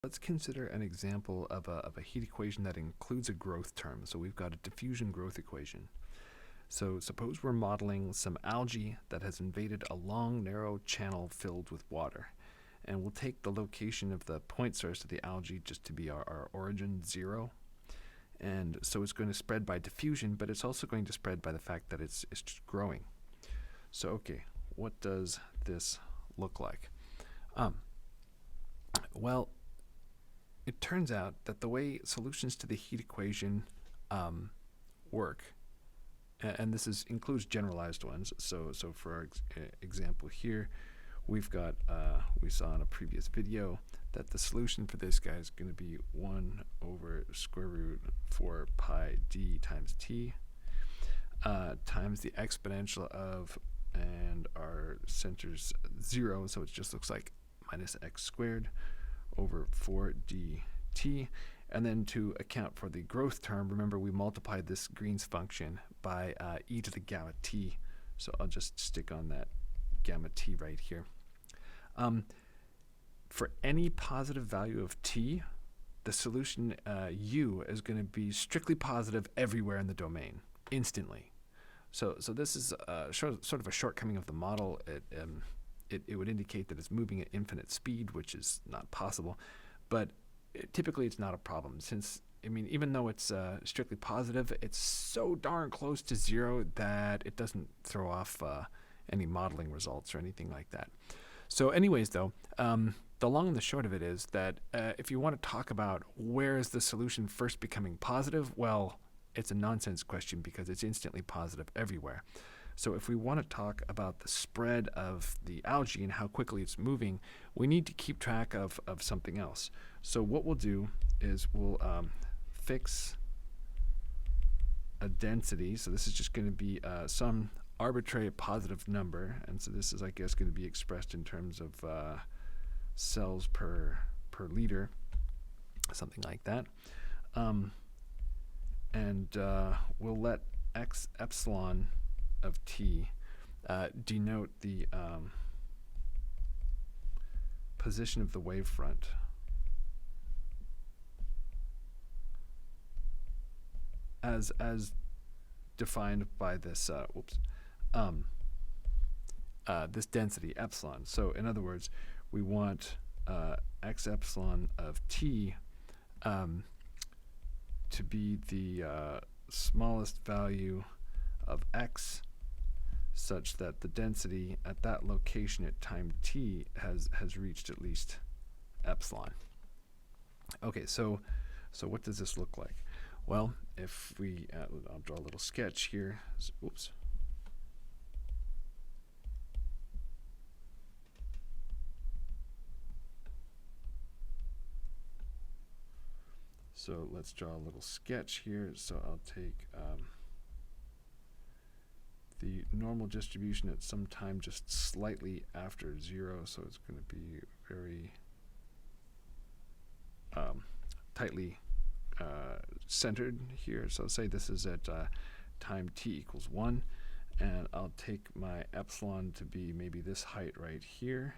let's consider an example of a heat equation that includes a growth term. So we've got a diffusion growth equation. So suppose we're modeling some algae that has invaded a long, narrow channel filled with water. And we'll take the location of the point source of the algae just to be our origin, 0. And so it's going to spread by diffusion, but it's also going to spread by the fact that it's just growing. So, okay, what does this look like? Well, it turns out that the way solutions to the heat equation work, and this includes generalized ones. So for our example here, we've got, we saw in a previous video that the solution for this guy is going to be 1 over square root 4 pi d times t times the exponential of, and our center's 0, so it just looks like minus x squared over 4 dt. And then to account for the growth term, remember we multiplied this Green's function by e to the gamma t. So I'll just stick on that gamma t right here. For any positive value of t, the solution u is going to be strictly positive everywhere in the domain, instantly. So this is sort of a shortcoming of the model. It would indicate that it's moving at infinite speed, which is not possible. But typically it's not a problem, since, I mean, even though it's strictly positive, it's so darn close to 0 that it doesn't throw off any modeling results or anything like that. So anyways, though, the long and the short of it is that if you want to talk about where is the solution first becoming positive, well, it's a nonsense question because it's instantly positive everywhere. So if we want to talk about the spread of the algae and how quickly it's moving, we need to keep track of something else. So what we'll do is we'll fix a density. So this is just going to be some arbitrary positive number. And so this is, I guess, going to be expressed in terms of cells per liter, something like that. And we'll let x epsilon of t denote the position of the wavefront. As defined by this this density epsilon. So in other words, we want x epsilon of t to be the smallest value of x, such that the density at that location at time t has reached at least epsilon. Okay, so what does this look like? Well, if we, I'll draw a little sketch here. Oops. So let's draw a little sketch here. So I'll take the normal distribution at some time just slightly after 0. So it's going to be very tightly centered here. So say this is at time t equals 1. And I'll take my epsilon to be maybe this height right here.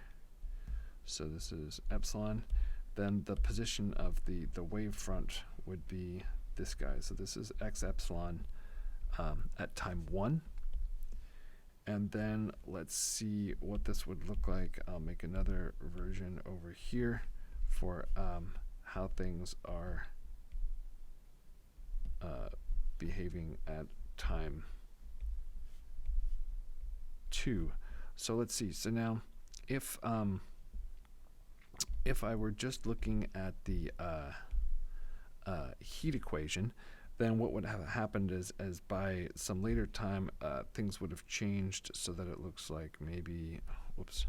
So this is epsilon. Then the position of the wavefront would be this guy. So this is x epsilon at time 1. And then let's see what this would look like. I'll make another version over here for how things are behaving at time 2. So let's see. So now if I were just looking at the heat equation, then what would have happened is, as by some later time, things would have changed so that it looks like maybe, whoops,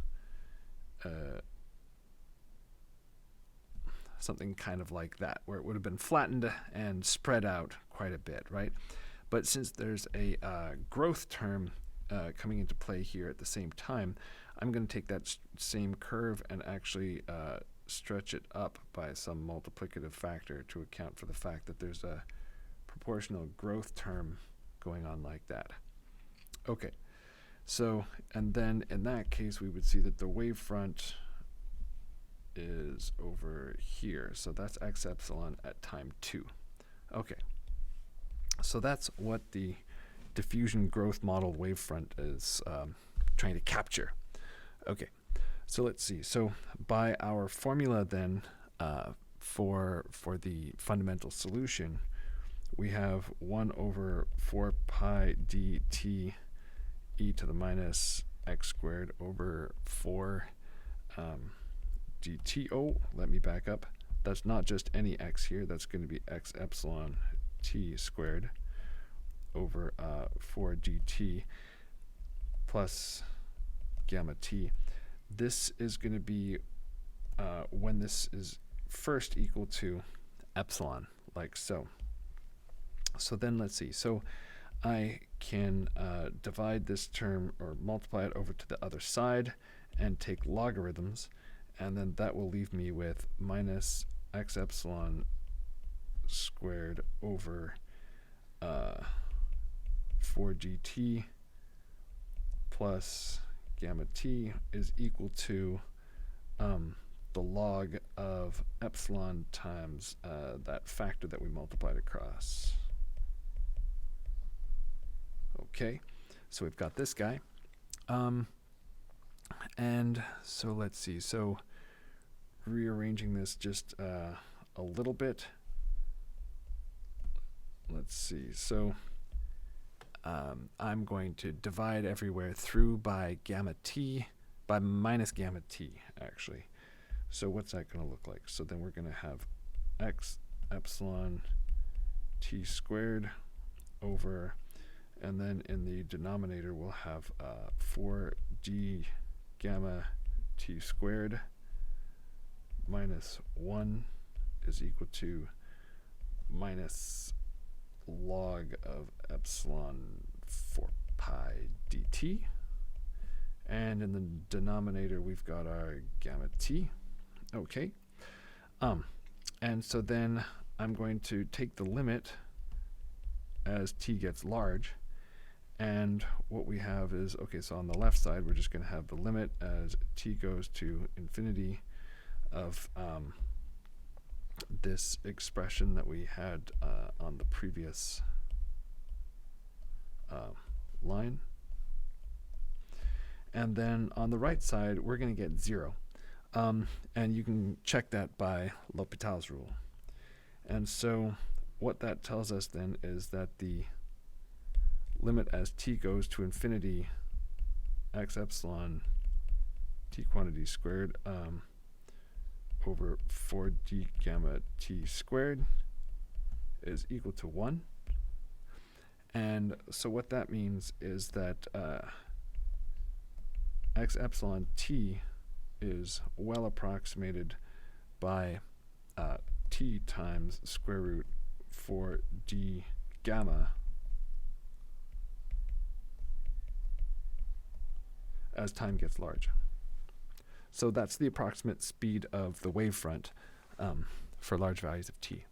something kind of like that, where it would have been flattened and spread out quite a bit, right? But since there's a growth term coming into play here at the same time, I'm going to take that same curve and actually stretch it up by some multiplicative factor to account for the fact that there's a proportional growth term going on like that. Okay, so, and then in that case we would see that the wavefront is over here. So that's x epsilon at time 2. Okay. So that's what the diffusion growth model wavefront is trying to capture. Okay. So let's see. So by our formula then for the fundamental solution, we have 1 over 4 pi dt e to the minus x squared over 4 dt. Oh, let me back up. That's not just any x here. That's going to be x epsilon t squared over 4 dt plus gamma t. This is going to be when this is first equal to epsilon, like so. So then let's see. So I can divide this term or multiply it over to the other side and take logarithms, and then that will leave me with minus x epsilon squared over 4 gt plus gamma t is equal to the log of epsilon times that factor that we multiplied across. Okay, so we've got this guy. And so let's see. So rearranging this just a little bit. Let's see. So I'm going to divide everywhere through by gamma t, by minus gamma t, actually. So what's that going to look like? So then we're going to have x epsilon t squared over, and then in the denominator we'll have 4d gamma t squared minus 1 is equal to minus log of epsilon 4 pi dt. And in the denominator we've got our gamma t. Okay. And so then I'm going to take the limit as t gets large. And what we have is, okay, so on the left side, we're just going to have the limit as t goes to infinity of this expression that we had on the previous line. And then on the right side, we're going to get 0. And you can check that by L'Hopital's rule. And so what that tells us then is that the limit as t goes to infinity x epsilon t quantity squared over 4d gamma t squared is equal to 1. And so what that means is that x epsilon t is well approximated by t times square root 4d gamma as time gets large. So that's the approximate speed of the wavefront for large values of t.